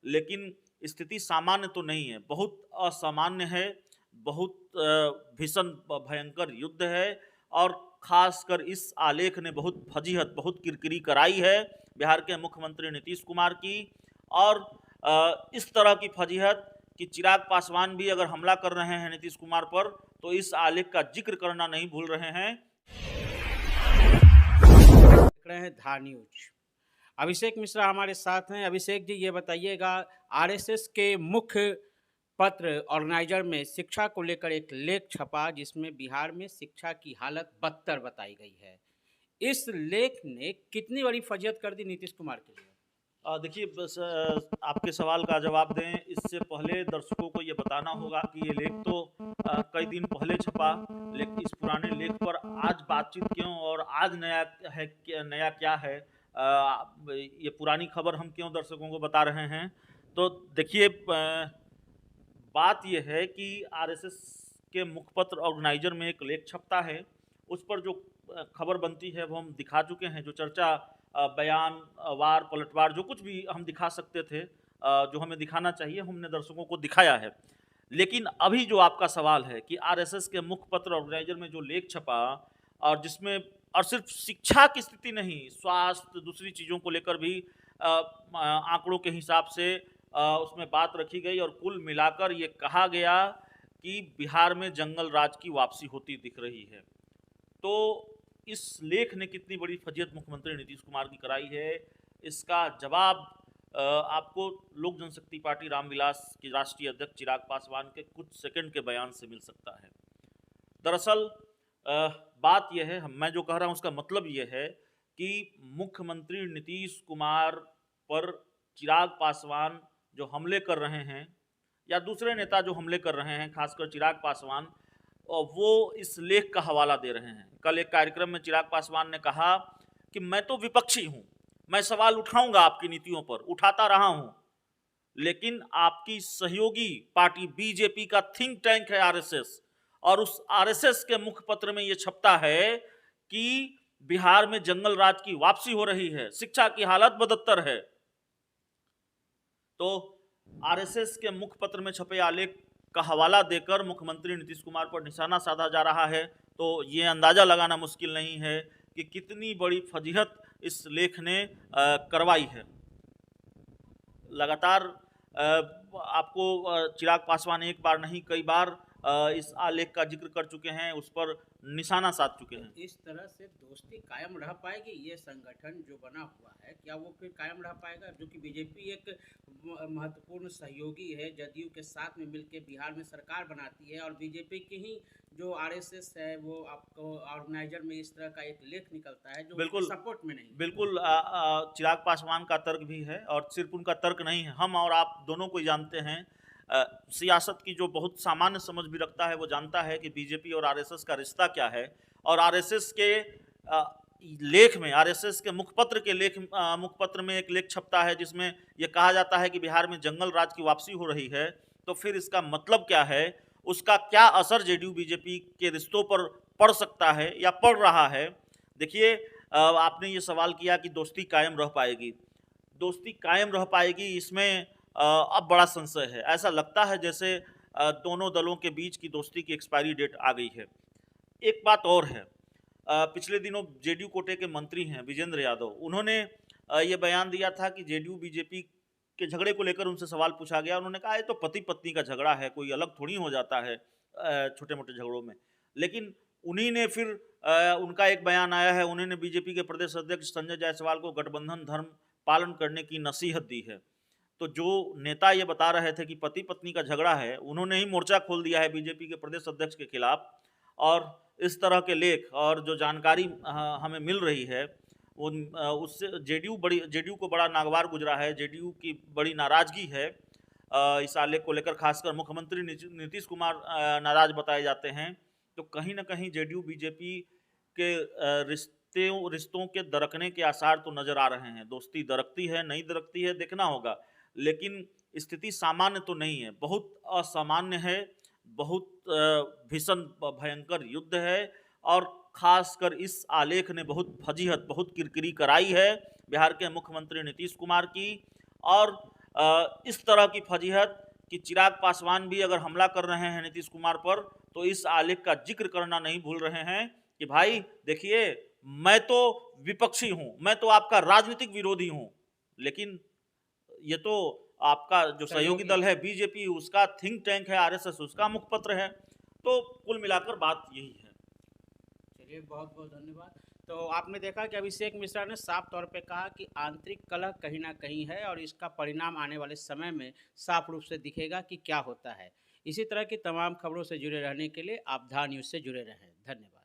लेकिन स्थिति सामान्य तो नहीं है, बहुत असामान्य है, बहुत भीषण भयंकर युद्ध है और खासकर इस आलेख ने बहुत फजीहत, बहुत किरकिरी कराई है बिहार के मुख्यमंत्री नीतीश कुमार की। और इस तरह की फजीहत कि चिराग पासवान भी अगर हमला कर रहे हैं नीतीश कुमार पर तो इस आलेख का जिक्र करना नहीं भूल रहे हैं। देख रहे हैं धार न्यूज। अभिषेक मिश्रा हमारे साथ हैं। अभिषेक जी, ये बताइएगा, आरएसएस के मुख्य पत्र ऑर्गेनाइजर में शिक्षा को लेकर एक लेख छपा जिसमें बिहार में शिक्षा की हालत बदतर बताई गई है। इस लेख ने कितनी बड़ी फजीहत कर दी नीतीश कुमार के लिए? देखिए, बस आपके सवाल का जवाब दें इससे पहले दर्शकों को ये बताना होगा कि ये लेख तो कई दिन पहले छपा, लेकिन इस पुराने लेख पर आज बातचीत क्यों और आज नया क्या है, ये पुरानी खबर हम क्यों दर्शकों को बता रहे हैं। तो देखिए, बात यह है कि आरएसएस के मुखपत्र ऑर्गेनाइजर में एक लेख छपता है, उस पर जो खबर बनती है वो हम दिखा चुके हैं। जो चर्चा, बयान, वार पलटवार जो कुछ भी हम दिखा सकते थे, जो हमें दिखाना चाहिए, हमने दर्शकों को दिखाया है। लेकिन अभी जो आपका सवाल है कि आरएसएस के मुखपत्र ऑर्गेनाइजर में जो लेख छपा और जिसमें और सिर्फ शिक्षा की स्थिति नहीं, स्वास्थ्य, दूसरी चीज़ों को लेकर भी आंकड़ों के हिसाब से उसमें बात रखी गई और कुल मिलाकर ये कहा गया कि बिहार में जंगल राज की वापसी होती दिख रही है। तो इस लेख ने कितनी बड़ी फजीहत मुख्यमंत्री नीतीश कुमार की कराई है, इसका जवाब आपको लोक जनशक्ति पार्टी रामविलास के राष्ट्रीय अध्यक्ष चिराग पासवान के कुछ सेकंड के बयान से मिल सकता है। दरअसल बात यह है, मैं जो कह रहा हूँ उसका मतलब यह है कि मुख्यमंत्री नीतीश कुमार पर चिराग पासवान जो हमले कर रहे हैं या दूसरे नेता जो हमले कर रहे हैं, खासकर चिराग पासवान, वो इस लेख का हवाला दे रहे हैं। कल एक कार्यक्रम में चिराग पासवान ने कहा कि मैं तो विपक्षी हूँ, मैं सवाल उठाऊंगा आपकी नीतियों पर, उठाता रहा हूँ, लेकिन आपकी सहयोगी पार्टी बीजेपी का थिंक टैंक है आरएसएस, और उस आरएसएस के मुखपत्र में ये छपता है कि बिहार में जंगल राज की वापसी हो रही है, शिक्षा की हालत बदतर है। तो आरएसएस के मुखपत्र में छपे आलेख का हवाला देकर मुख्यमंत्री नीतीश कुमार पर निशाना साधा जा रहा है, तो ये अंदाजा लगाना मुश्किल नहीं है कि कितनी बड़ी फजीहत इस लेख ने करवाई है। लगातार आपको चिराग पासवान एक बार नहीं कई बार इस आलेख का जिक्र कर चुके हैं, उस पर निशाना साध चुके हैं। इस तरह से दोस्ती कायम रह पाएगी? ये संगठन जो बना हुआ है, क्या वो फिर कायम रह पाएगा? जो कि बीजेपी एक महत्वपूर्ण सहयोगी है, जदयू के साथ में मिलकर बिहार में सरकार बनाती है, और बीजेपी की ही जो आरएसएस है वो आपको ऑर्गेनाइजर में इस तरह का एक लेख निकलता है जो बिल्कुल सपोर्ट में नहीं। बिल्कुल चिराग पासवान का तर्क भी है, और सिर्फ उनका तर्क नहीं है, हम और आप दोनों को जानते हैं। सियासत की जो बहुत सामान्य समझ भी रखता है वो जानता है कि बीजेपी और आरएसएस का रिश्ता क्या है। और आरएसएस के लेख में, आरएसएस के मुखपत्र में एक लेख छपता है जिसमें यह कहा जाता है कि बिहार में जंगल राज की वापसी हो रही है। तो फिर इसका मतलब क्या है, उसका क्या असर जेडीयू बीजेपी के रिश्तों पर पड़ सकता है या पड़ रहा है। देखिए, आपने ये सवाल किया कि दोस्ती कायम रह पाएगी। दोस्ती कायम रह पाएगी, इसमें अब बड़ा संशय है। ऐसा लगता है जैसे दोनों दलों के बीच की दोस्ती की एक्सपायरी डेट आ गई है। एक बात और है, पिछले दिनों जेडीयू कोटे के मंत्री हैं विजेंद्र यादव, उन्होंने ये बयान दिया था कि जेडीयू बीजेपी के झगड़े को लेकर उनसे सवाल पूछा गया, उन्होंने कहा ये तो पति पत्नी का झगड़ा है, कोई अलग थोड़ी हो जाता है छोटे मोटे झगड़ों में। लेकिन उन्हीं ने फिर उनका एक बयान आया है, उन्होंने बीजेपी के प्रदेश अध्यक्ष संजय जायसवाल को गठबंधन धर्म पालन करने की नसीहत दी है। तो जो नेता ये बता रहे थे कि पति पत्नी का झगड़ा है, उन्होंने ही मोर्चा खोल दिया है बीजेपी के प्रदेश अध्यक्ष के खिलाफ। और इस तरह के लेख और जो जानकारी हमें मिल रही है वो उससे जेडीयू को बड़ा नागवार गुजरा है, जेडीयू की बड़ी नाराजगी है इस आलेख को लेकर। खासकर मुख्यमंत्री नीतीश कुमार नाराज बताए जाते हैं। तो कहीं ना कहीं जेडीयू बीजेपी के रिश्तों के दरकने के आसार तो नजर आ रहे हैं। दोस्ती दरकती है नहीं दरकती है देखना होगा, लेकिन स्थिति सामान्य तो नहीं है, बहुत असामान्य है, बहुत भीषण भयंकर युद्ध है। और खासकर इस आलेख ने बहुत फजीहत, बहुत किरकिरी कराई है बिहार के मुख्यमंत्री नीतीश कुमार की। और इस तरह की फजीहत कि चिराग पासवान भी अगर हमला कर रहे हैं नीतीश कुमार पर तो इस आलेख का जिक्र करना नहीं भूल रहे हैं कि भाई देखिए, मैं तो विपक्षी हूं, मैं तो आपका राजनीतिक विरोधी हूं, लेकिन ये तो आपका जो सहयोगी दल है बीजेपी, उसका थिंक टैंक है आरएसएस, उसका मुखपत्र है। तो कुल मिलाकर बात यही है। चलिए, बहुत बहुत धन्यवाद। तो आपने देखा कि अभिषेक मिश्रा ने साफ तौर पे कहा कि आंतरिक कलह कहीं ना कहीं है और इसका परिणाम आने वाले समय में साफ रूप से दिखेगा कि क्या होता है। इसी तरह की तमाम खबरों से जुड़े रहने के लिए आप धा न्यूज़ से जुड़े रहें। धन्यवाद।